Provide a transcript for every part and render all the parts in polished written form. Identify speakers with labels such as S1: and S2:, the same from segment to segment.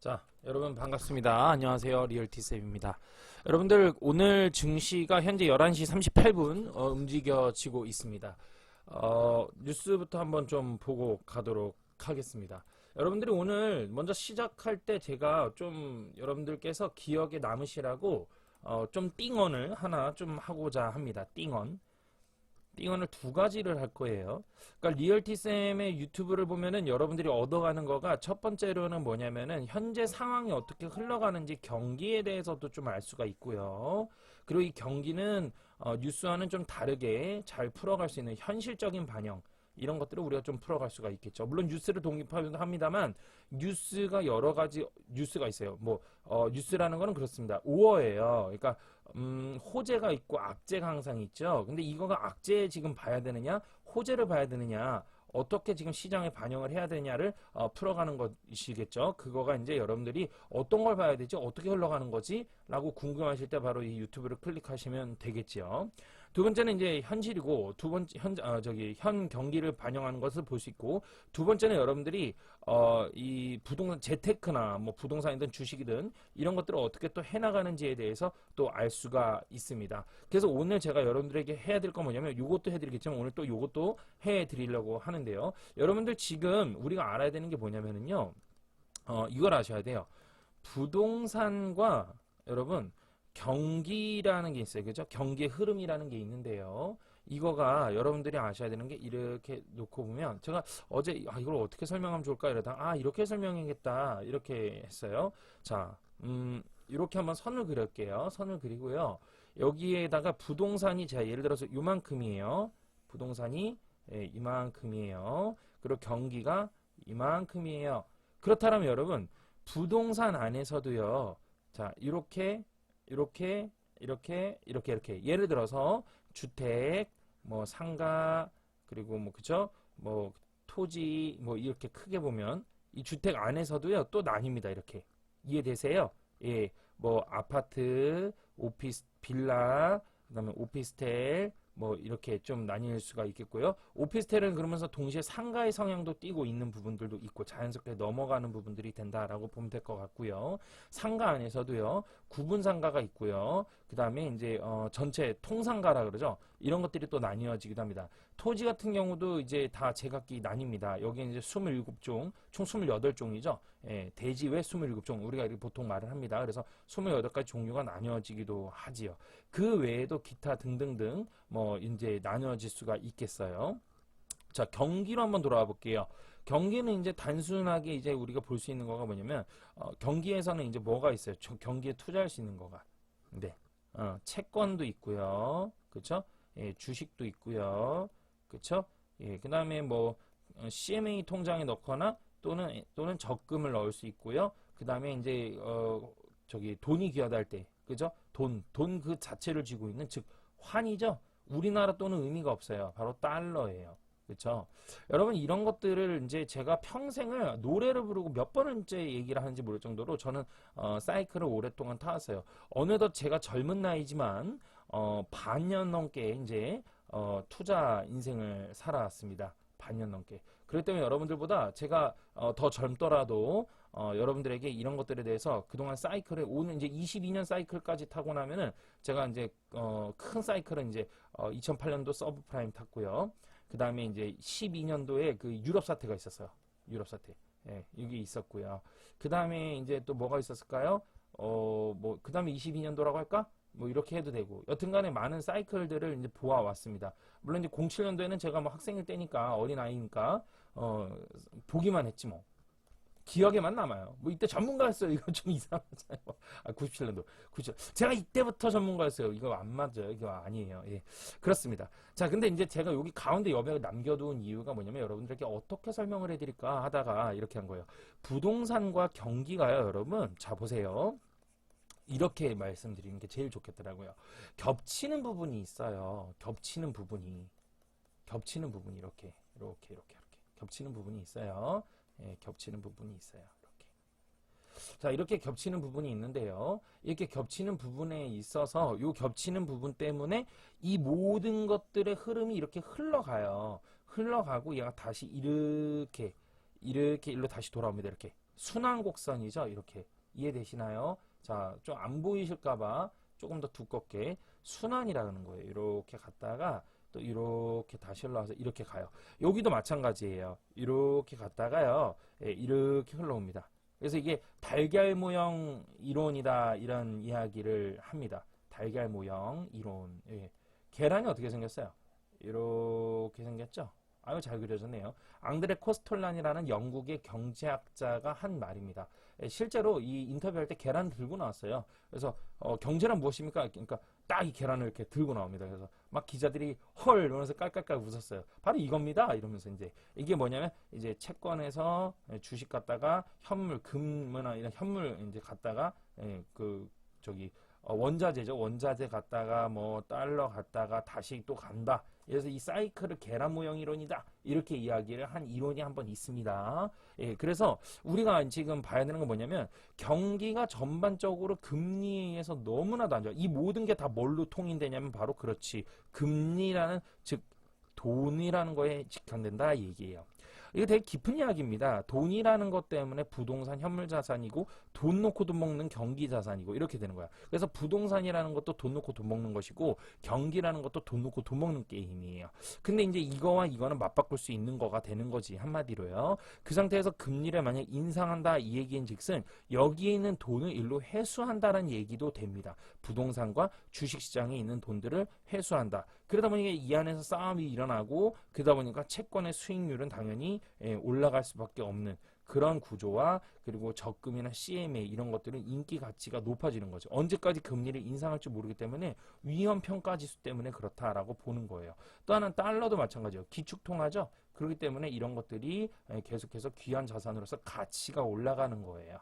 S1: 자, 여러분 반갑습니다. 안녕하세요. 리얼티쌤입니다. 여러분들 오늘 증시가 현재 11시 38분 움직여지고 있습니다. 뉴스부터 한번 좀 보고 가도록 하겠습니다. 여러분들이 오늘 먼저 시작할 때 제가 좀 여러분들께서 기억에 남으시라고 좀 띵언을 하나 좀 하고자 합니다. 띵언을 두 가지를 할 거예요. 그러니까 리얼티쌤의 유튜브를 보면은 여러분들이 얻어가는 거가 첫 번째로는 뭐냐면은 현재 상황이 어떻게 흘러가는지 경기에 대해서도 좀 알 수가 있고요. 그리고 이 경기는 뉴스와는 좀 다르게 잘 풀어갈 수 있는 현실적인 반영, 이런 것들을 우리가 좀 풀어갈 수가 있겠죠. 물론 뉴스를 독립하기도 합니다만 뉴스가 여러 가지 뉴스가 있어요. 뉴스라는 거는 그렇습니다. 오어예요. 그러니까 호재가 있고 악재가 항상 있죠. 근데 이거가 악재 지금 봐야 되느냐, 호재를 봐야 되느냐, 어떻게 지금 시장에 반영을 해야 되냐를 풀어가는 것이겠죠. 그거가 이제 여러분들이 어떤 걸 봐야 되지, 어떻게 흘러가는 거지 라고 궁금하실 때 바로 이 유튜브를 클릭하시면 되겠지요. 두 번째는 이제 현실이고, 현 경기를 반영하는 것을 볼 수 있고, 두 번째는 여러분들이 이 부동산, 재테크나 뭐 부동산이든 주식이든 이런 것들을 어떻게 또 해나가는지에 대해서 또 알 수가 있습니다. 그래서 오늘 제가 여러분들에게 해야 될 건 뭐냐면, 요것도 해드리겠지만 오늘 또 요것도 해드리려고 하는데요. 여러분들 지금 우리가 알아야 되는 게 뭐냐면은요, 이걸 아셔야 돼요. 부동산과 여러분, 경기라는 게 있어요. 그죠? 경기의 흐름이라는 게 있는데요. 이거가 여러분들이 아셔야 되는 게, 이렇게 놓고 보면, 제가 어제 이걸 어떻게 설명하면 좋을까 이러다가 이렇게 설명해야겠다 이렇게 했어요. 자, 이렇게 한번 선을 그릴게요. 선을 그리고요. 여기에다가 부동산이 제가 예를 들어서 요만큼이에요. 부동산이 이만큼이에요. 그리고 경기가 이만큼이에요. 그렇다면 여러분, 부동산 안에서도요. 자, 이렇게 예를 들어서 주택, 뭐 상가, 그리고 뭐 그죠? 뭐 토지, 뭐 이렇게 크게 보면 이 주택 안에서도요 또 나뉩니다. 이렇게 이해되세요? 예, 뭐 아파트, 오피스, 빌라, 그다음에 오피스텔, 뭐 이렇게 좀 나뉠 수가 있겠고요. 오피스텔은 그러면서 동시에 상가의 성향도 띠고 있는 부분들도 있고 자연스럽게 넘어가는 부분들이 된다라고 보면 될 것 같고요. 상가 안에서도요 구분 상가가 있고요. 그 다음에 이제 전체 통상가라 그러죠. 이런 것들이 또 나뉘어지기도 합니다. 토지 같은 경우도 이제 다 제각기 나뉩니다. 여기 이제 27종, 총 28종이죠. 예, 대지 외 27종, 우리가 이렇게 보통 말을 합니다. 그래서 28가지 종류가 나뉘어지기도 하지요. 그 외에도 기타 등등등 뭐 이제 나뉘어질 수가 있겠어요. 자, 경기로 한번 돌아와 볼게요. 경기는 이제 단순하게 이제 우리가 볼 수 있는 거가 뭐냐면, 경기에서는 이제 뭐가 있어요? 경기에 투자할 수 있는 거가. 네. 채권도 있고요. 그쵸? 예, 주식도 있고요. 그쵸? 예, 그 다음에 뭐, CMA 통장에 넣거나 또는 적금을 넣을 수 있고요. 그 다음에 이제, 돈이 귀하다 할 때, 그죠? 돈 그 자체를 쥐고 있는, 즉, 환이죠? 우리나라 돈은 의미가 없어요. 바로 달러예요. 그렇죠? 여러분, 이런 것들을 이제 제가 평생을 노래를 부르고 몇 번째 얘기를 하는지 모를 정도로 저는 사이클을 오랫동안 타왔어요. 어느덧 제가 젊은 나이지만 반년 넘게 이제 투자 인생을 살아왔습니다. 반년 넘게. 그렇기 때문에 여러분들보다 제가 더 젊더라도 여러분들에게 이런 것들에 대해서 그동안 사이클에 오는 이제 22년 사이클까지 타고 나면은 제가 이제 큰 사이클은 이제 2008년도 서브프라임 탔고요. 그 다음에 이제 12년도에 그 유럽 사태가 있었어요. 유럽 사태. 예, 이게 있었고요. 그 다음에 이제 또 뭐가 있었을까요? 그 다음에 22년도라고 할까? 뭐 이렇게 해도 되고, 여튼간에 많은 사이클들을 이제 보아왔습니다. 물론 이제 07년도에는 제가 뭐 학생일 때니까, 어린아이니까 보기만 했지 뭐. 기억에만 남아요. 뭐 이때 전문가였어요. 이거 좀 이상하잖아요. 97년도. 그렇죠. 제가 이때부터 전문가였어요. 이거 안 맞아요. 이거 아니에요. 예. 그렇습니다. 자, 근데 이제 제가 여기 가운데 여백을 남겨둔 이유가 뭐냐면, 여러분들에게 어떻게 설명을 해드릴까 하다가 이렇게 한 거예요. 부동산과 경기가요, 여러분. 자, 보세요. 이렇게 말씀드리는 게 제일 좋겠더라고요. 겹치는 부분이 있어요. 겹치는 부분이 이렇게. 겹치는 부분이 있어요. 예, 겹치는 부분이 있어요. 이렇게. 자, 이렇게 겹치는 부분이 있는데요. 이렇게 겹치는 부분에 있어서 이 겹치는 부분 때문에 이 모든 것들의 흐름이 이렇게 흘러가요. 흘러가고 얘가 다시 이렇게 일로 다시 돌아옵니다. 이렇게. 순환 곡선이죠. 이렇게 이해되시나요? 자, 좀 안 보이실까봐 조금 더 두껍게 순환이라는 거예요. 이렇게 갔다가 또 이렇게 다시 올라와서 이렇게 가요. 여기도 마찬가지예요. 이렇게 갔다가요. 예, 이렇게 흘러옵니다. 그래서 이게 달걀 모형 이론이다 이런 이야기를 합니다. 달걀 모형 이론. 예. 계란이 어떻게 생겼어요? 이렇게 생겼죠? 아유, 잘 그려졌네요. 앙드레 코스톨란이라는 영국의 경제학자가 한 말입니다. 예, 실제로 이 인터뷰할 때 계란 들고 나왔어요. 그래서 경제란 무엇입니까? 그러니까 딱 이 계란을 이렇게 들고 나옵니다. 그래서 막 기자들이 헐 이러면서 깔깔깔 웃었어요. 바로 이겁니다. 이러면서 이제 이게 뭐냐면 이제 채권에서 주식 갖다가 현물, 금이나 이런 현물 이제 갖다가 그 저기 원자재죠. 원자재 갔다가 뭐 달러 갔다가 다시 또 간다. 그래서 이 사이클을 계란 모형 이론이다. 이렇게 이야기를 한 이론이 한번 있습니다. 예, 그래서 우리가 지금 봐야 되는 건 뭐냐면 경기가 전반적으로 금리에 의해서 너무나도 안 좋아. 이 모든 게 다 뭘로 통인되냐면 바로 그렇지. 금리라는 즉 돈이라는 거에 직결된다 얘기예요. 이거 되게 깊은 이야기입니다. 돈이라는 것 때문에 부동산 현물 자산이고 돈 놓고 돈 먹는 경기 자산이고 이렇게 되는 거야. 그래서 부동산이라는 것도 돈 놓고 돈 먹는 것이고 경기라는 것도 돈 놓고 돈 먹는 게임이에요. 근데 이제 이거와 이거는 맞바꿀 수 있는 거가 되는 거지 한마디로요. 그 상태에서 금리를 만약 인상한다 이 얘기인즉슨 여기에 있는 돈을 일로 회수한다는 얘기도 됩니다. 부동산과 주식시장에 있는 돈들을 회수한다. 그러다 보니까 이 안에서 싸움이 일어나고 그러다 보니까 채권의 수익률은 당연히 올라갈 수밖에 없는 그런 구조와 그리고 적금이나 CMA 이런 것들은 인기 가치가 높아지는 거죠. 언제까지 금리를 인상할지 모르기 때문에 위험 평가 지수 때문에 그렇다라고 보는 거예요. 또 하나는 달러도 마찬가지예요. 기축통화죠. 그렇기 때문에 이런 것들이 계속해서 귀한 자산으로서 가치가 올라가는 거예요.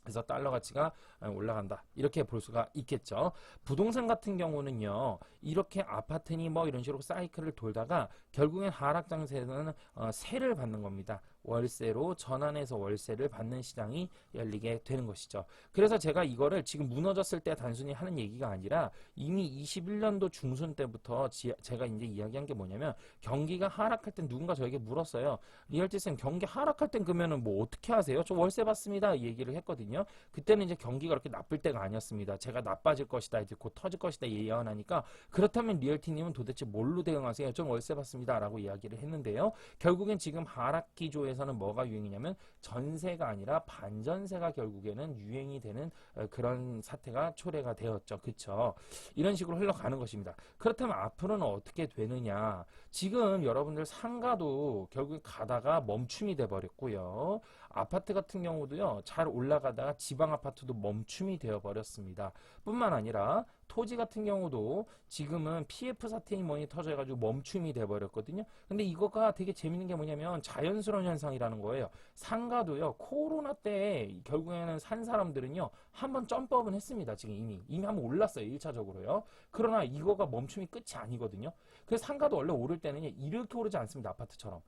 S1: 그래서 달러 가치가 올라간다 이렇게 볼 수가 있겠죠. 부동산 같은 경우는요 이렇게 아파트니 뭐 이런 식으로 사이클을 돌다가 결국엔 하락 장세는 세를 받는 겁니다. 월세로 전환해서 월세를 받는 시장이 열리게 되는 것이죠. 그래서 제가 이거를 지금 무너졌을 때 단순히 하는 얘기가 아니라 이미 21년도 중순 때부터 제가 이제 이야기한 게 뭐냐면 경기가 하락할 땐 누군가 저에게 물었어요. 리얼지쌤 경기 하락할 땐 그러면은 뭐 어떻게 하세요? 저 월세 받습니다. 이 얘기를 했거든요. 그때는 이제 경기가 그렇게 나쁠 때가 아니었습니다. 제가 나빠질 것이다. 이제 곧 터질 것이다. 예언하니까 그렇다면 리얼티님은 도대체 뭘로 대응하세요? 전 월세 받습니다. 라고 이야기를 했는데요. 결국엔 지금 하락 기조에서는 뭐가 유행이냐면 전세가 아니라 반전세가 결국에는 유행이 되는 그런 사태가 초래가 되었죠. 그쵸? 이런 식으로 흘러가는 것입니다. 그렇다면 앞으로는 어떻게 되느냐? 지금 여러분들 상가도 결국에 가다가 멈춤이 돼 버렸고요. 아파트 같은 경우도요. 잘 올라가다가 지방 아파트도 멈춤이 되어 버렸습니다. 뿐만 아니라 토지 같은 경우도 지금은 PF 사태니 뭐니 터져가지고 멈춤이 돼버렸거든요. 근데 이거가 되게 재밌는 게 뭐냐면 자연스러운 현상이라는 거예요. 상가도요, 코로나 때 결국에는 산 사람들은요, 한번 점프업은 했습니다. 지금 이미 한번 올랐어요. 1차적으로요. 그러나 이거가 멈춤이 끝이 아니거든요. 그래서 상가도 원래 오를 때는 이렇게 오르지 않습니다. 아파트처럼.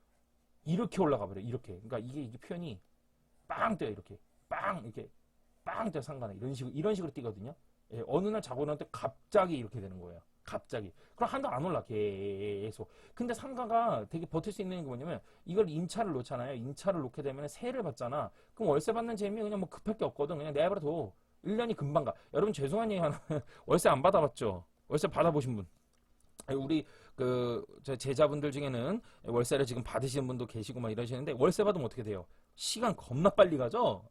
S1: 이렇게 올라가 버려요. 이렇게. 그러니까 이게 표현이 빵 떠요. 이렇게. 빵! 이렇게. 빵 떠요. 상가는. 이런 식으로 뛰거든요. 예, 어느 날 자고 나는데 갑자기 이렇게 되는 거예요. 갑자기. 그럼 한도 안 올라 계속. 근데 상가가 되게 버틸 수 있는 게 뭐냐면 이걸 임차를 놓잖아요. 임차를 놓게 되면 세를 받잖아. 그럼 월세 받는 재미 그냥 뭐 급할 게 없거든. 그냥 내버려 둬. 1년이 금방 가. 여러분 죄송한 얘기 하나. 월세 안 받아봤죠? 월세 받아보신 분. 우리 제 제자분들 중에는 월세를 지금 받으시는 분도 계시고 막 이러시는데 월세 받으면 어떻게 돼요? 시간 겁나 빨리 가죠?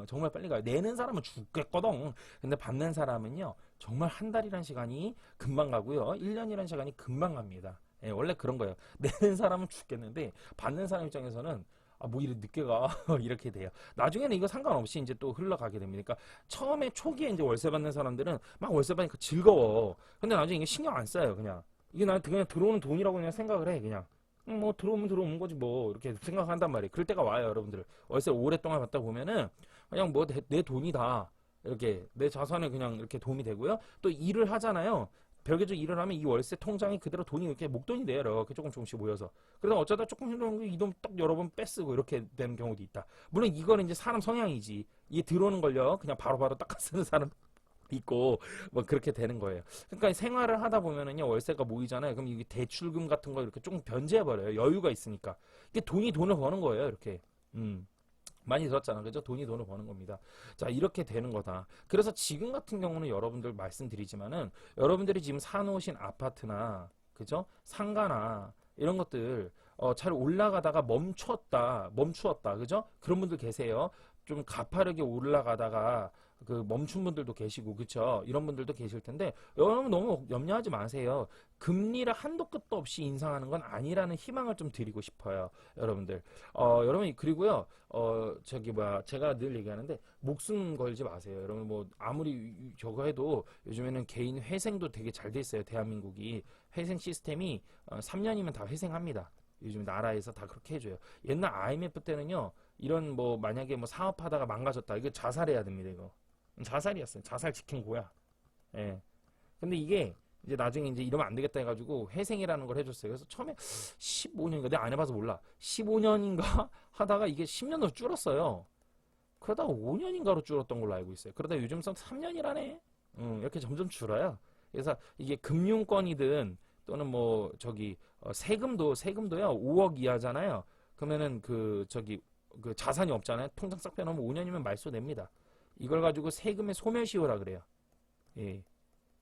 S1: 정말 빨리 가요. 내는 사람은 죽겠거든. 근데 받는 사람은요, 정말 한 달이란 시간이 금방 가고요. 1년이란 시간이 금방 갑니다. 예, 원래 그런 거예요. 내는 사람은 죽겠는데, 받는 사람 입장에서는 뭐 이렇게 늦게 가. 이렇게 돼요. 나중에는 이거 상관없이 이제 또 흘러가게 됩니다. 그러니까 처음에 초기에 이제 월세 받는 사람들은 막 월세 받으니까 즐거워. 근데 나중에 이게 신경 안 써요, 그냥. 이게 나한테 그냥 들어오는 돈이라고 그냥 생각을 해, 그냥. 뭐 들어오면 들어오는 거지 뭐 이렇게 생각한단 말이에요. 그럴 때가 와요, 여러분들. 월세 오랫동안 받다 보면은 그냥 뭐 내 돈이다. 이렇게 내 자산에 그냥 이렇게 도움이 되고요. 또 일을 하잖아요. 별개적 일을 하면 이 월세 통장이 그대로 돈이 이렇게 목돈이 돼요. 이렇게 조금씩 모여서. 그러다 어쩌다 조금 힘들면 이 돈 딱 여러 번 뺏쓰고 이렇게 되는 경우도 있다. 물론 이거는 이제 사람 성향이지. 이게 들어오는 걸요. 그냥 바로바로 딱 쓰는 사람 있고 뭐 그렇게 되는 거예요. 그러니까 생활을 하다 보면은요 월세가 모이잖아요. 그럼 이게 대출금 같은 거 이렇게 조금 변제해 버려요. 여유가 있으니까 이게 돈을 버는 거예요. 이렇게 많이 들었잖아. 그죠? 돈을 버는 겁니다. 자, 이렇게 되는 거다. 그래서 지금 같은 경우는 여러분들 말씀드리지만은 여러분들이 지금 사놓으신 아파트나, 그죠? 상가나 이런 것들 잘 올라가다가 멈추었다. 그죠? 그런 분들 계세요. 좀 가파르게 올라가다가 그 멈춘 분들도 계시고, 그쵸? 이런 분들도 계실 텐데, 여러분 너무 염려하지 마세요. 금리를 한도 끝도 없이 인상하는 건 아니라는 희망을 좀 드리고 싶어요. 여러분들. 여러분, 그리고요, 제가 늘 얘기하는데, 목숨 걸지 마세요. 여러분, 뭐, 아무리 저거 해도 요즘에는 개인 회생도 되게 잘 돼 있어요. 대한민국이. 회생 시스템이 3년이면 다 회생합니다. 요즘 나라에서 다 그렇게 해줘요. 옛날 IMF 때는요, 이런 뭐, 만약에 뭐 사업하다가 망가졌다. 이거 자살해야 됩니다, 이거. 자살이었어요. 자살 직행 고야. 예. 근데 이게 이제 나중에 이제 이러면 안 되겠다 해가지고 회생이라는 걸 해줬어요. 그래서 처음에 15년인가 내가 안 해봐서 몰라. 15년인가 하다가 이게 10년으로 줄었어요. 그러다가 5년인가로 줄었던 걸로 알고 있어요. 그러다 요즘 3년이라네. 이렇게 점점 줄어요. 그래서 이게 금융권이든 또는 뭐 세금도요 5억 이하잖아요. 그러면은 그 자산이 없잖아요. 통장 싹 빼놓으면 5년이면 말소 냅니다. 이걸 가지고 세금의 소멸시효라 그래요. 예.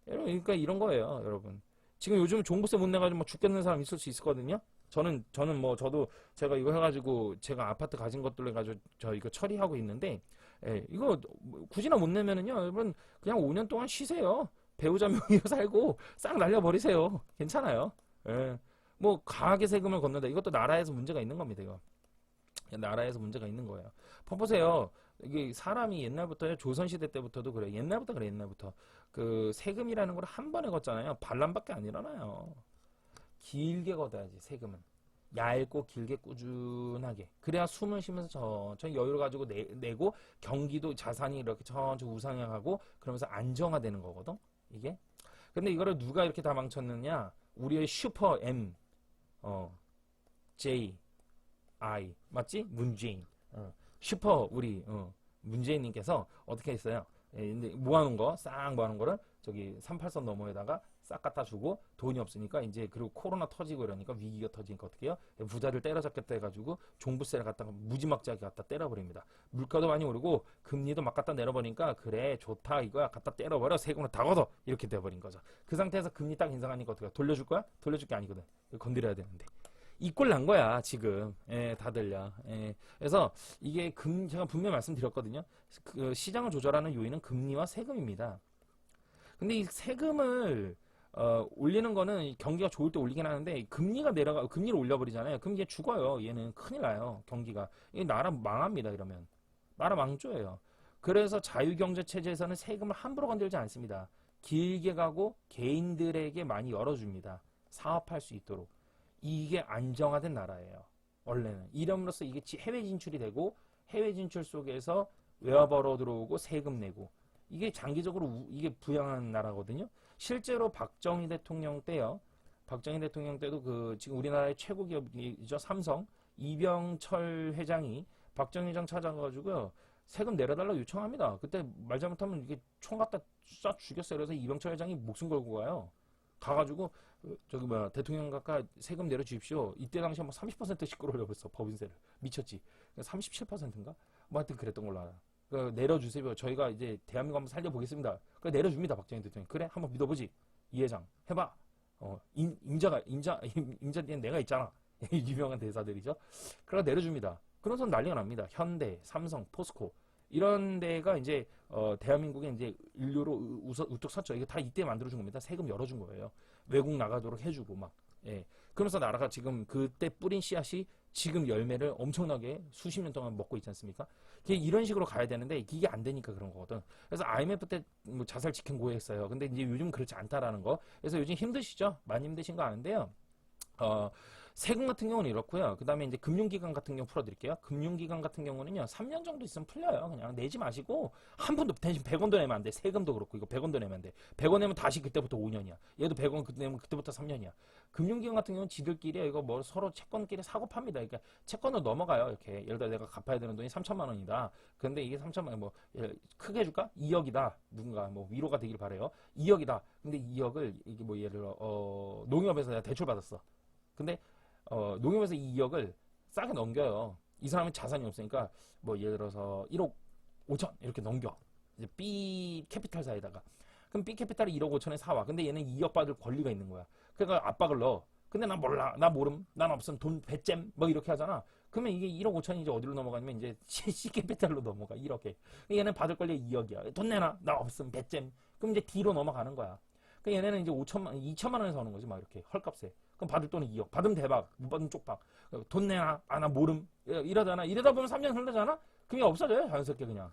S1: 그러니까 이런 거예요, 여러분. 지금 요즘 종부세 못 내가지고 뭐 죽겠는 사람 있을 수 있거든요. 저는 뭐 저도 제가 이거 해가지고 제가 아파트 가진 것들로 해가지고 저 이거 처리하고 있는데, 예, 이거 굳이나 못 내면은요, 여러분 그냥 5년 동안 쉬세요. 배우자 명의로 살고 싹 날려버리세요. 괜찮아요. 예. 뭐 가계 세금을 걷는다. 이것도 나라에서 문제가 있는 겁니다. 이거. 나라에서 문제가 있는 거예요. 보세요. 이게 사람이 옛날부터요, 조선시대 때부터도 그래요. 옛날부터 그래, 옛날부터. 그 세금이라는 걸 한 번에 걷잖아요. 반란밖에 안 일어나요. 길게 걷어야지, 세금은. 얇고 길게 꾸준하게. 그래야 숨을 쉬면서 천천히 여유를 가지고 내고 경기도 자산이 이렇게 천천히 우상향하고 그러면서 안정화되는 거거든, 이게. 근데 이거를 누가 이렇게 다 망쳤느냐? 우리의 슈퍼 M, J, I, 맞지? 문재인. 슈퍼 우리 문재인님께서 어떻게 했어요? 근데 모아놓은 거, 싹 모아놓은 거를 저기 38선 너머에다가 싹 갖다 주고 돈이 없으니까 이제 그리고 코로나 터지고 이러니까 위기가 터지니까 어떻게 해요? 부자들 때려잡겠다 해가지고 종부세를 갖다가 무지막지하게 갖다 때려버립니다. 물가도 많이 오르고 금리도 막 갖다 내려버리니까 그래 좋다 이거야 갖다 때려버려 세금을 다 걷어 이렇게 돼버린 거죠. 그 상태에서 금리 딱 인상하니까 어떻게 해요? 돌려줄 거야? 돌려줄 게 아니거든. 건드려야 되는데. 이 꼴 난 거야 지금. 예, 다들요. 예. 그래서 이게 제가 분명히 말씀드렸거든요. 그 시장을 조절하는 요인은 금리와 세금입니다. 근데 이 세금을 올리는 거는 경기가 좋을 때 올리긴 하는데 금리를 올려버리잖아요. 그럼 이게 죽어요. 얘는 큰일 나요. 경기가. 이 나라 망합니다. 이러면 나라 망조예요. 그래서 자유경제 체제에서는 세금을 함부로 건들지 않습니다. 길게 가고 개인들에게 많이 열어줍니다. 사업할 수 있도록. 이게 안정화된 나라예요. 원래는. 이름으로써 이게 해외 진출이 되고 해외 진출 속에서 외화벌어 들어오고 세금 내고 이게 장기적으로 이게 부양한 나라거든요. 실제로 박정희 대통령 때요. 박정희 대통령 때도 그 지금 우리나라의 최고 기업이죠. 삼성 이병철 회장이 박정희 회장 찾아가지고요. 세금 내려달라고 요청합니다. 그때 말 잘못하면 이게 총 갖다 쏴 죽였어요. 그래서 이병철 회장이 목숨 걸고 가요. 가가지고 대통령 각하 세금 내려주십시오. 이때 당시에 뭐 30%씩 끌어올려버렸어. 법인세를. 미쳤지. 37%인가? 뭐 하여튼 그랬던 걸로 알아. 내려주세요. 저희가 이제 대한민국 한번 살려보겠습니다. 내려줍니다. 박정희 대통령. 그래? 한번 믿어보지. 이 회장. 해봐. 임자 뒤엔 내가 있잖아. 유명한 대사들이죠. 그러다 내려줍니다. 그러면서 난리가 납니다. 현대, 삼성, 포스코. 이런 데가 이제 대한민국에 이제 인류로 우뚝 섰죠. 이게 다 이때 만들어준 겁니다. 세금 열어준 거예요. 외국 나가도록 해주고 막. 예. 그러면서 나라가 지금 그때 뿌린 씨앗이 지금 열매를 엄청나게 수십 년 동안 먹고 있지 않습니까? 이런 식으로 가야 되는데 이게 안 되니까 그런 거거든. 그래서 IMF 때 뭐 자살 직행 고했어요. 근데 이제 요즘 그렇지 않다라는 거. 그래서 요즘 힘드시죠? 많이 힘드신 거 아는데요. 세금 같은 경우는 이렇고요. 그 다음에 이제 금융기관 같은 경우 풀어드릴게요. 금융기관 같은 경우는요, 3년 정도 있으면 풀려요. 그냥 내지 마시고, 한 푼도, 대신 100원도 내면 안 돼. 세금도 그렇고, 이거 100원도 내면 안 돼. 100원 내면 다시 그때부터 5년이야. 얘도 100원 내면 그때부터 3년이야. 금융기관 같은 경우는 지들끼리 이거 뭐 서로 채권끼리 사고 팝니다. 그러니까 채권을 넘어가요. 이렇게. 예를 들어 내가 갚아야 되는 돈이 3천만 원이다. 그런데 이게 3천만 원, 크게 해줄까? 2억이다. 누군가 뭐 위로가 되길 바래요. 2억이다. 근데 2억을, 이게 뭐 예를 들어, 농협에서 내가 대출 받았어. 근데 농협에서 이 2억을 싸게 넘겨요. 이 사람은 자산이 없으니까 뭐 예를 들어서 1억 5천 이렇게 넘겨. 이제 B 캐피탈사에다가. 그럼 B 캐피탈이 1억 5천에 사와. 근데 얘는 2억 받을 권리가 있는 거야. 그러니까 압박을 넣어. 근데 난 몰라. 나 모름. 난 없음. 돈 배잼. 뭐 이렇게 하잖아. 그러면 이게 1억 5천이 이제 어디로 넘어가냐면 이제 C 캐피탈로 넘어가. 1억에. 얘는 받을 권리 2억이야. 돈 내놔. 나 없음. 배잼. 그럼 이제 D로 넘어가는 거야. 그 얘네는 이제 2천만 원에서 오는 거지. 막 이렇게 헐값에. 그럼 받을 돈은 2억. 받으면 대박. 못 받으면 쪽박. 돈 내놔. 아, 나 모름. 이러잖아. 이러다 보면 3년 흘러잖아? 그게 없어져요. 자연스럽게 그냥.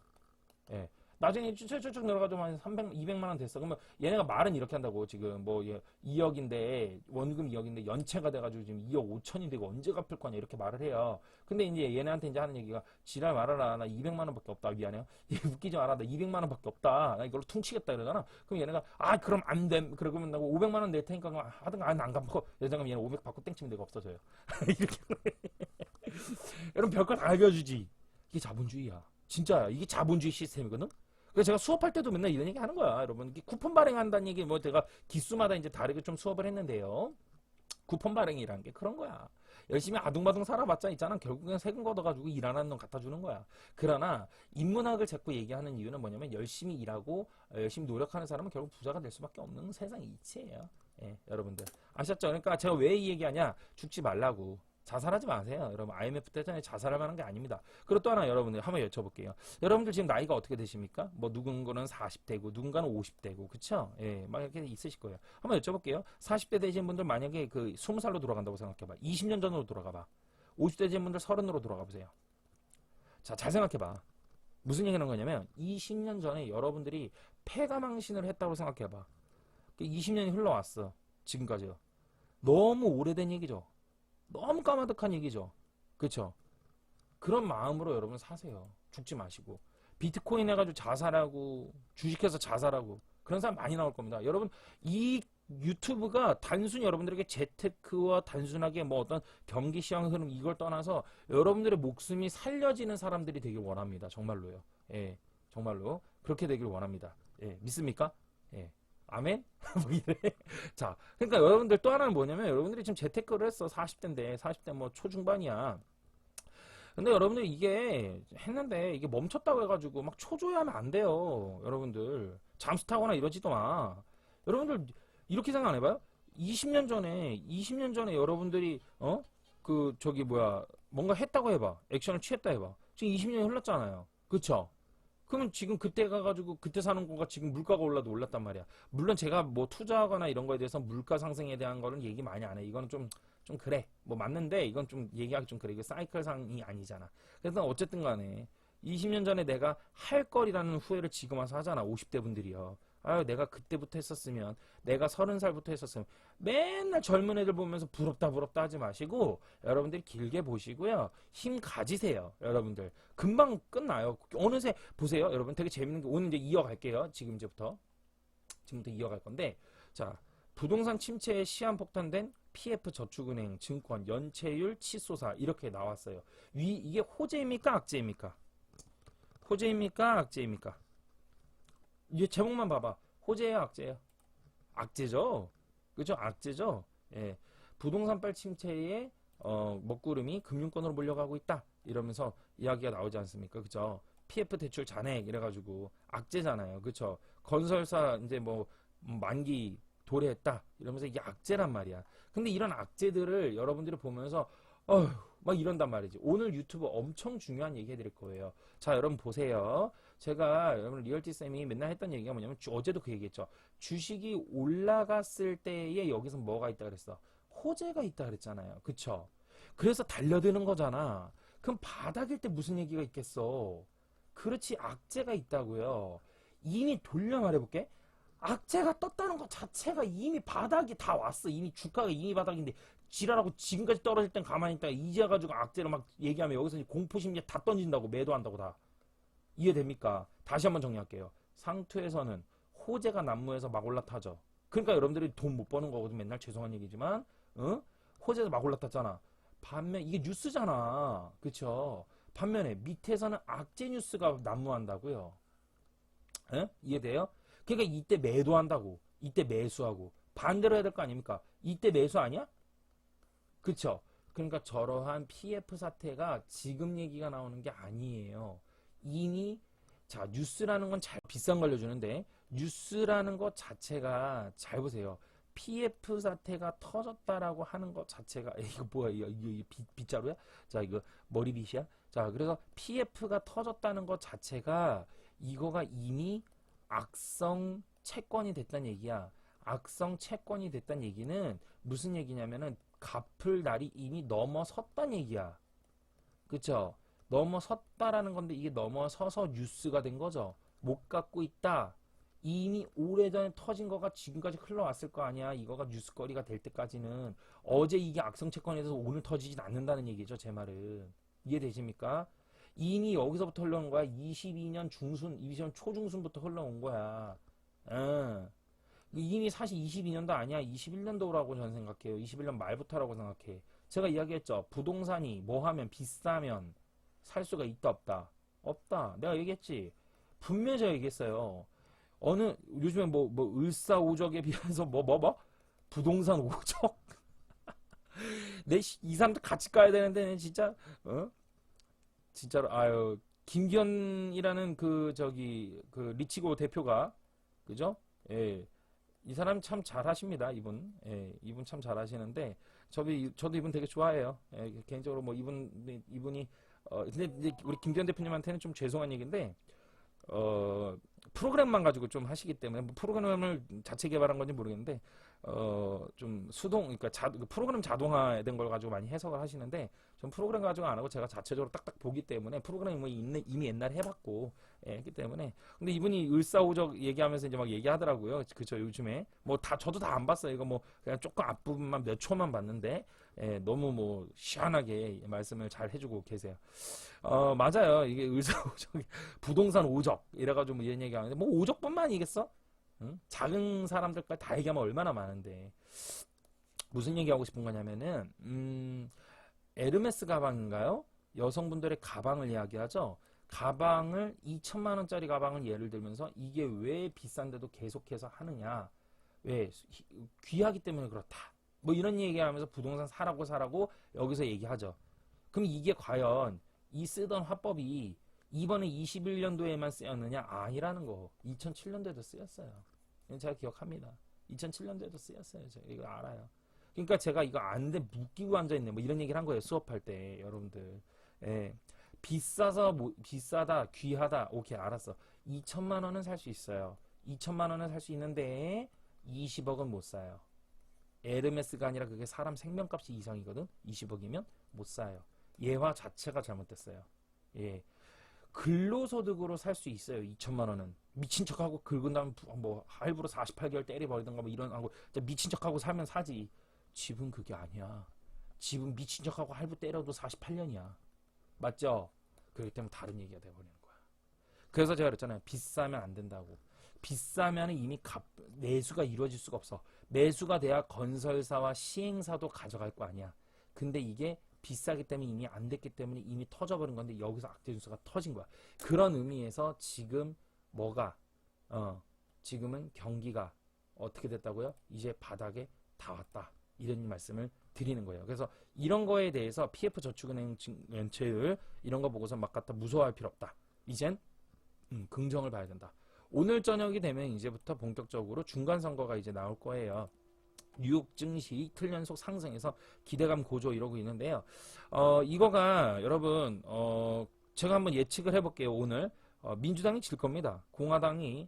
S1: 예. 나중에 쭉쭉쭉 내려가지고 한 300, 200만 원 됐어. 그러면 얘네가 말은 이렇게 한다고. 지금 뭐 2억인데 원금 2억인데 연체가 돼가지고 지금 2억 5천이 되고 언제 갚을 거냐 이렇게 말을 해요. 근데 이제 얘네한테 이제 하는 얘기가 지랄 말아라. 나 200만 원밖에 없다. 미안해요. 웃기지 마라. 나 200만 원밖에 없다. 나 이걸로 퉁치겠다 이러잖아. 그럼 얘네가 아 그럼 안 됨. 그러면 나 500만 원 낼 테니까 하든가 안 갚고 여자가 얘는 500 받고 땡치면 내가 없어져요. 이렇게 여러분 별걸 다 알려주지. 이게 자본주의야. 진짜야. 이게 자본주의 시스템이거든. 그래서 제가 수업할 때도 맨날 이런 얘기 하는 거야, 여러분. 이게 쿠폰 발행한다는 얘기, 뭐 제가 기수마다 이제 다르게 좀 수업을 했는데요. 쿠폰 발행이라는 게 그런 거야. 열심히 아둥바둥 살아봤자 있잖아. 결국엔 세금 걷어가지고 일 안 하는 놈 갖다 주는 거야. 그러나 인문학을 자꾸 얘기하는 이유는 뭐냐면 열심히 일하고 열심히 노력하는 사람은 결국 부자가 될 수밖에 없는 세상 이치예요. 예, 여러분들 아셨죠? 그러니까 제가 왜 이 얘기하냐? 죽지 말라고. 자살하지 마세요. 여러분 IMF 때문에 자살할 만한 게 아닙니다. 그리고 또 하나 여러분들 한번 여쭤볼게요. 여러분들 지금 나이가 어떻게 되십니까? 뭐 누군가는 40대고 누군가는 50대고 그쵸? 예, 막 이렇게 있으실 거예요. 한번 여쭤볼게요. 40대 되신 분들 만약에 그 20살로 돌아간다고 생각해봐. 20년 전으로 돌아가봐. 50대 되신 분들 30으로 돌아가 보세요. 자, 잘 생각해봐. 무슨 얘기하는 거냐면 20년 전에 여러분들이 패가망신을 했다고 생각해봐. 20년이 흘러왔어. 지금까지요. 너무 오래된 얘기죠. 너무 까마득한 얘기죠. 그렇죠? 그런 마음으로 여러분 사세요. 죽지 마시고. 비트코인 해가지고 자살하고 주식해서 자살하고 그런 사람 많이 나올 겁니다. 여러분 이 유튜브가 단순히 여러분들에게 재테크와 단순하게 뭐 어떤 경기 시황 흐름 이걸 떠나서 여러분들의 목숨이 살려지는 사람들이 되길 원합니다. 정말로요. 예, 정말로 그렇게 되길 원합니다. 예, 믿습니까? 예. 아멘? 뭐 이래. 자, 그러니까 여러분들 또 하나는 뭐냐면 여러분들이 지금 재테크를 했어. 40대인데 40대 뭐 초중반이야. 근데 여러분들 이게 했는데 이게 멈췄다고 해가지고 막 초조해하면 안 돼요. 여러분들 잠수 타거나 이러지도 마. 여러분들 이렇게 생각 안 해봐요? 20년 전에 여러분들이 그 저기 뭐야 뭔가 했다고 해봐. 액션을 취했다 해봐. 지금 20년이 흘렀잖아요. 그쵸? 그러면 지금 그때 가가지고 그때 사는 거가 지금 물가가 올라도 올랐단 말이야. 물론 제가 뭐 투자하거나 이런 거에 대해서 물가 상승에 대한 거는 얘기 많이 안 해. 이거는 좀 그래. 뭐 맞는데 이건 좀 얘기하기 좀 그래. 이게 사이클상이 아니잖아. 그래서 어쨌든 간에 20년 전에 내가 할 거리라는 후회를 지금 와서 하잖아. 50대 분들이요. 아유 내가 그때부터 했었으면 내가 30살부터 했었으면 맨날 젊은 애들 보면서 부럽다 하지 마시고 여러분들이 길게 보시고요. 힘 가지세요. 여러분들 금방 끝나요. 어느새 보세요. 여러분 되게 재밌는 게 오늘 이제 이어갈게요. 지금부터 이어갈 건데 자 부동산 침체에 시한폭탄된 PF저축은행 증권 연체율 치솟아 이렇게 나왔어요. 이게 호재입니까 악재입니까? 호재입니까 악재입니까? 이 제목만 봐봐. 호재예요, 악재예요? 악재죠. 그죠? 악재죠. 예. 부동산발 침체에 먹구름이 금융권으로 몰려가고 있다. 이러면서 이야기가 나오지 않습니까? 그죠? PF 대출 잔액 이래가지고 악재잖아요. 그죠? 건설사 이제 뭐 만기 도래했다. 이러면서 이게 악재란 말이야. 근데 이런 악재들을 여러분들이 보면서 막 이런단 말이지. 오늘 유튜브 엄청 중요한 얘기 해드릴 거예요. 자, 여러분 보세요. 제가 여러분 리얼티쌤이 맨날 했던 얘기가 뭐냐면 어제도 그 얘기했죠. 주식이 올라갔을 때에 여기서 뭐가 있다 그랬어? 호재가 있다 그랬잖아요. 그쵸? 그래서 달려드는 거잖아. 그럼 바닥일 때 무슨 얘기가 있겠어? 그렇지 악재가 있다고요. 이미 돌려 말해볼게. 악재가 떴다는 것 자체가 이미 바닥이 다 왔어. 이미 주가가 이미 바닥인데 지랄하고 지금까지 떨어질 땐 가만히 있다가 이제 가지고 악재를 막 얘기하면 여기서 공포심리 다 던진다고 매도한다고 다. 이해됩니까? 다시 한번 정리할게요. 상투에서는 호재가 난무해서 막 올라타죠. 그러니까 여러분들이 돈 못 버는 거거든. 맨날 죄송한 얘기지만 호재에서 막 올라탔잖아. 반면 이게 뉴스잖아. 그쵸? 반면에 밑에서는 악재 뉴스가 난무한다고요. 이해돼요? 그러니까 이때 매도한다고. 이때 매수하고. 반대로 해야 될 거 아닙니까? 이때 매수 아니야? 그쵸? 그러니까 저러한 PF 사태가 지금 얘기가 나오는 게 아니에요. 이미 자, 뉴스라는 건 잘 비싼 거 알려주는데 뉴스라는 것 자체가 잘 보세요. PF 사태가 터졌다라고 하는 것 자체가 이거 뭐야? 이거 빗자루야? 자, 이거 머리빗이야? 자, 그래서 PF가 터졌다는 것 자체가 이거가 이미 악성 채권이 됐다는 얘기야. 악성 채권이 됐다는 얘기는 무슨 얘기냐면은 갚을 날이 이미 넘어섰다는 얘기야. 그쵸? 넘어섰다라는 건데 이게 넘어서서 뉴스가 된 거죠. 못 갚고 있다. 이미 오래전에 터진 거가 지금까지 흘러왔을 거 아니야. 이거가 뉴스거리가 될 때까지는 어제 이게 악성 채권에 대해서 오늘 터지진 않는다는 얘기죠. 제 말은. 이해되십니까? 이미 여기서부터 흘러온 거야. 22년 중순, 22년 초중순부터 흘러온 거야. 이미 사실 22년도 아니야. 21년도라고 저는 생각해요. 21년 말부터라고 생각해. 제가 이야기했죠. 부동산이 뭐 하면 비싸면 살 수가 있다 없다. 없다. 내가 얘기했지. 분명히 제가 얘기했어요. 어느 요즘에 뭐 을사오적에 비해서 부동산 오적? 이 사람들 같이 가야 되는데 진짜 진짜로 아유 김기현이라는 그 리치고 대표가 그죠? 예. 이 사람 참 잘하십니다. 이분. 예, 이분 참 잘하시는데 저도 이분 되게 좋아해요. 예, 개인적으로 뭐 이분이 근데 이제 우리 김기현 대표님한테는 좀 죄송한 얘기인데 프로그램만 가지고 좀 하시기 때문에 뭐 프로그램을 자체 개발한 건지 모르겠는데 좀 그러니까 프로그램 자동화된 걸 가지고 많이 해석을 하시는데 전 프로그램 가지고 안 하고 제가 자체적으로 딱딱 보기 때문에 프로그램이 뭐 이미 옛날에 해봤고 예, 했기 때문에 근데 이분이 을사오적 얘기하면서 이제 막 얘기하더라고요. 그쵸 요즘에 뭐 저도 다 안 봤어요. 이거 뭐 그냥 조금 앞부분만 몇 초만 봤는데 예, 너무 뭐 시원하게 말씀을 잘 해주고 계세요. 맞아요. 이게 을사오적 부동산 오적 이래가지고 뭐 이런 얘기하는데 뭐 오적뿐만이겠어? 응? 작은 사람들까지 다 얘기하면 얼마나 많은데 무슨 얘기하고 싶은 거냐면은 에르메스 가방인가요? 여성분들의 가방을 이야기하죠. 가방을 2천만 원짜리 가방을 예를 들면서 이게 왜 비싼데도 계속해서 하느냐? 왜 귀하기 때문에 그렇다. 뭐 이런 얘기하면서 부동산 사라고 여기서 얘기하죠. 그럼 이게 과연 이 쓰던 화법이 이번에 21년도에만 쓰였느냐? 아니라는 거. 2007년도에도 쓰였어요. 제가 기억합니다. 2007년도에도 쓰였어요. 제가 이거 알아요. 그러니까 제가 이거 안 돼 묶이고 앉아있네 뭐 이런 얘기를 한 거예요. 수업할 때 여러분들. 예. 비싸다 귀하다 오케이 알았어. 2천만 원은 살 수 있어요. 2천만 원은 살 수 있는데 20억은 못 사요. 에르메스가 아니라 그게 사람 생명값이 이상이거든. 20억이면 못 사요. 예화 자체가 잘못됐어요. 예. 근로소득으로 살 수 있어요. 2천만 원은. 미친 척하고 긁은 다음 뭐 할부로 48개월 때려버리던가 뭐 이런 하고 미친 척하고 살면 사지. 집은 그게 아니야. 집은 미친 척하고 할부 때려도 48년이야. 맞죠? 그렇기 때문에 다른 얘기가 돼버리는 거야. 그래서 제가 그랬잖아요. 비싸면 안 된다고. 비싸면 이미 매수가 이루어질 수가 없어. 매수가 돼야 건설사와 시행사도 가져갈 거 아니야. 근데 이게 비싸기 때문에 이미 안 됐기 때문에 이미 터져버린 건데 여기서 악재 뉴스가 터진 거야. 그런 의미에서 지금 지금은 경기가 어떻게 됐다고요? 이제 바닥에 다 왔다. 이런 말씀을 드리는 거예요. 그래서 이런 거에 대해서 PF저축은행 연체율 이런 거 보고서 막 갖다 무서워할 필요 없다. 이젠 긍정을 봐야 된다. 오늘 저녁이 되면 이제부터 본격적으로 중간선거가 이제 나올 거예요. 뉴욕 증시 이틀 연속 상승해서 기대감 고조 이러고 있는데요. 이거가 여러분 제가 한번 예측을 해볼게요. 오늘 민주당이 질 겁니다. 공화당이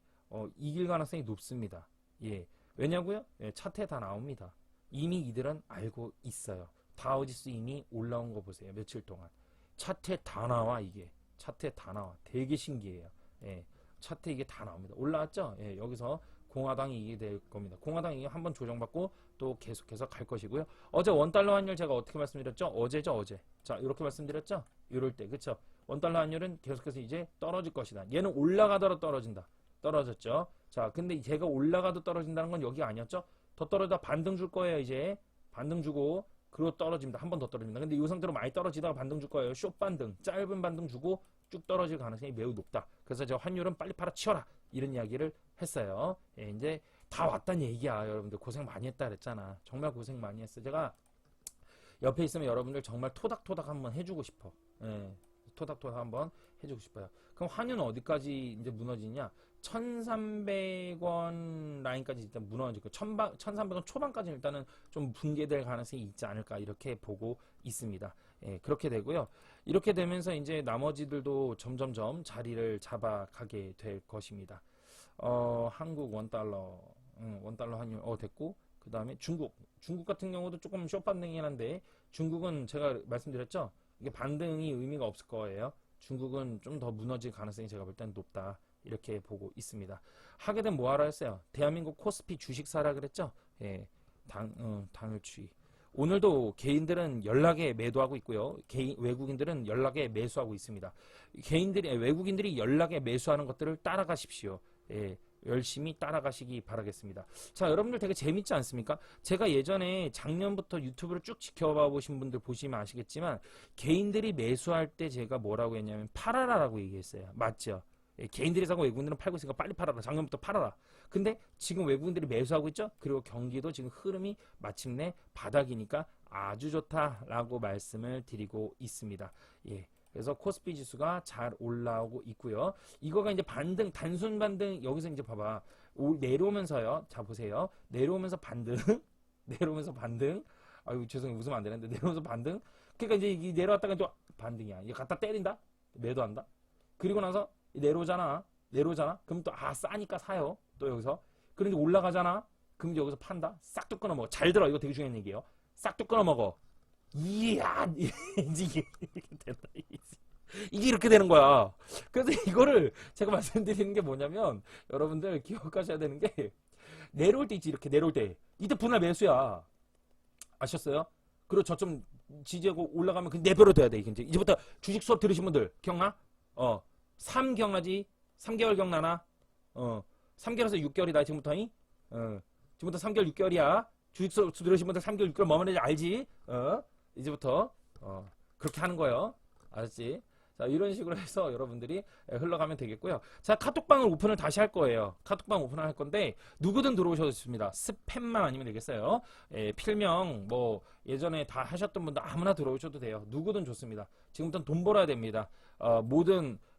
S1: 이길 가능성이 높습니다. 예, 왜냐고요? 예, 차트에 다 나옵니다. 이미 이들은 알고 있어요. 다우지수 이미 올라온 거 보세요. 며칠 동안 차트에 다 나와. 이게 차트에 다 나와. 되게 신기해요. 예, 차트에 이게 다 나옵니다. 올라왔죠? 예, 여기서 공화당이 이기게 될 겁니다. 공화당이 한번 조정받고 또 계속해서 갈 것이고요. 어제 원달러 환율 제가 어떻게 말씀드렸죠? 어제죠, 어제. 자, 이렇게 말씀드렸죠? 이럴 때, 그쵸? 원달러 환율은 계속해서 이제 떨어질 것이다. 얘는 올라가더라도 떨어진다. 떨어졌죠? 자, 근데 제가 올라가도 떨어진다는 건 여기가 아니었죠? 더 떨어지다 반등 줄 거예요, 이제. 반등 주고, 그리고 떨어집니다. 한 번 더 떨어집니다. 근데 이 상태로 많이 떨어지다가 반등 줄 거예요. 숏 반등, 짧은 반등 주고 쭉 떨어질 가능성이 매우 높다. 그래서 제가 환율은 빨리 팔아치워라. 이런 이야기를 했어요. 예, 이제 다 왔단 얘기야. 여러분들 고생 많이 했다 그랬잖아. 정말 고생 많이 했어. 제가 옆에 있으면 여러분들 정말 토닥토닥 한번 해주고 싶어. 예, 토닥토닥 한번 해주고 싶어요. 그럼 환율은 어디까지 이제 무너지냐? 1,300원 라인까지 일단 무너지고 1,300원 초반까지 일단은 좀 붕괴될 가능성이 있지 않을까 이렇게 보고 있습니다. 예, 그렇게 되고요. 이렇게 되면서 이제 나머지들도 점점점 자리를 잡아가게 될 것입니다. 한국 원달러, 원달러 환율 됐고, 그 다음에 중국 같은 경우도 조금 숏 반등이긴 한데, 중국은 제가 말씀드렸죠. 이게 반등이 의미가 없을 거예요. 중국은 좀 더 무너질 가능성이 제가 볼 때는 높다. 이렇게 보고 있습니다. 하게 되면 뭐하라 했어요? 대한민국 코스피 주식 사라 그랬죠? 예, 당일추이. 오늘도 개인들은 연락에 매도하고 있고요. 외국인들은 연락에 매수하고 있습니다. 외국인들이 연락에 매수하는 것들을 따라가십시오. 예, 열심히 따라가시기 바라겠습니다. 자, 여러분들 되게 재밌지 않습니까? 제가 예전에 작년부터 유튜브를 쭉 지켜봐 보신 분들 보시면 아시겠지만 개인들이 매수할 때 제가 뭐라고 했냐면 팔아라라고 얘기했어요. 맞죠? 예, 개인들이 사고 외국인들은 팔고 있으니까 빨리 팔아라. 작년부터 팔아라. 근데 지금 외국인들이 매수하고 있죠? 그리고 경기도 지금 흐름이 마침내 바닥이니까 아주 좋다라고 말씀을 드리고 있습니다. 예. 그래서 코스피 지수가 잘 올라오고 있고요. 이거가 이제 반등, 단순 반등, 여기서 이제 봐봐. 내려오면서요. 자, 보세요. 내려오면서 반등, 내려오면서 반등. 아유, 죄송해요. 웃으면 안 되는데. 내려오면서 반등. 그러니까 이제 이 내려왔다가 또 반등이야. 이게 갖다 때린다? 매도한다? 그리고 나서 내려오잖아. 그럼 또, 싸니까 사요. 또 여기서. 그런데 올라가잖아. 그럼 여기서 판다? 싹둑 끊어먹어. 잘 들어. 이거 되게 중요한 얘기예요. 싹둑 끊어먹어. 이야, 이게 이렇게 된다. 이게 이렇게 되는 거야. 그래서 이거를 제가 말씀드리는 게 뭐냐면, 여러분들 기억하셔야 되는 게, 내려올 때 있지, 이렇게 내려올 때. 이때 분할 매수야. 아셨어요? 그리고 저점 지지하고 올라가면 그 내버려 둬야 돼, 이제. 이제부터 주식 수업 들으신 분들, 기억나? 3 기억나지? 3개월 기억나나? 3개월에서 6개월이다, 지금부터. 지금부터 3개월, 6개월이야. 주식 수업 들으신 분들 3개월, 6개월 뭐만 해지 알지? 이제부터 그렇게 하는 거예요. 알았지? 자, 이런 식으로 해서 여러분들이 흘러가면 되겠고요. 자, 카톡방을 오픈을 다시 할 거예요. 카톡방 오픈을 할 건데 누구든 들어오셔도 좋습니다. 스팸만 아니면 되겠어요. 필명 뭐 예전에 다 하셨던 분들 아무나 들어오셔도 돼요. 누구든 좋습니다. 지금부터는 돈 벌어야 됩니다.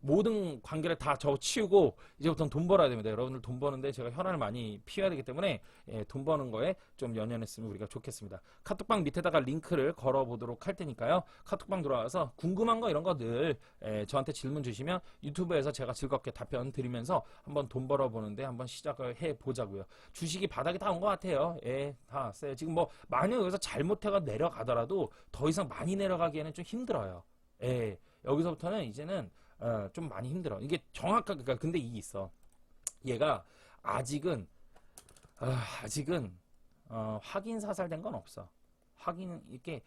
S1: 모든 관계를 다 치우고 이제부터는 돈 벌어야 됩니다. 여러분들 돈 버는데 제가 혈안을 많이 피해야 되기 때문에 돈 버는 거에 좀 연연했으면 우리가 좋겠습니다. 카톡방 밑에다가 링크를 걸어보도록 할 테니까요. 카톡방 들어와서 궁금한 거 이런 거들 저한테 질문 주시면 유튜브에서 제가 즐겁게 답변 드리면서 한번 돈 벌어보는데 한번 시작을 해보자고요. 주식이 바닥에 다 온 것 같아요. 다 왔어요. 지금 뭐 만약 여기서 잘못해가 내려가더라도 더 이상 많이 내려가기에는 좀 힘들어요. 여기서부터는 이제는 좀 많이 힘들어. 이게 정확하게, 그러니까 근데 이게 있어. 얘가 아직은 확인 사살된 건 없어. 확인은 이렇게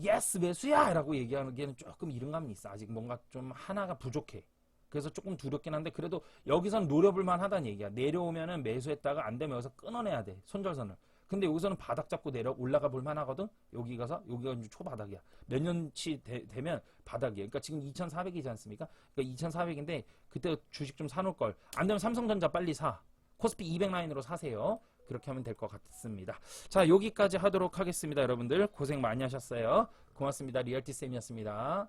S1: 예스 매수야 라고 얘기하기에는 조금 이른감이 있어. 아직 뭔가 좀 하나가 부족해. 그래서 조금 두렵긴 한데 그래도 여기선 노려볼만 하다는 얘기야. 내려오면은 매수했다가 안 되면 여기서 끊어내야 돼. 손절선을. 근데 여기서는 바닥 잡고 올라가 볼만 하거든. 여기가 이제 초바닥이야. 몇 년치 되면 바닥이에요. 그러니까 지금 2,400이지 않습니까? 그러니까 2,400인데 그때 주식 좀 사놓을 걸. 안 되면 삼성전자 빨리 사. 코스피 200 라인으로 사세요. 그렇게 하면 될 것 같습니다. 자, 여기까지 하도록 하겠습니다. 여러분들 고생 많이 하셨어요. 고맙습니다. 리얼티쌤이었습니다.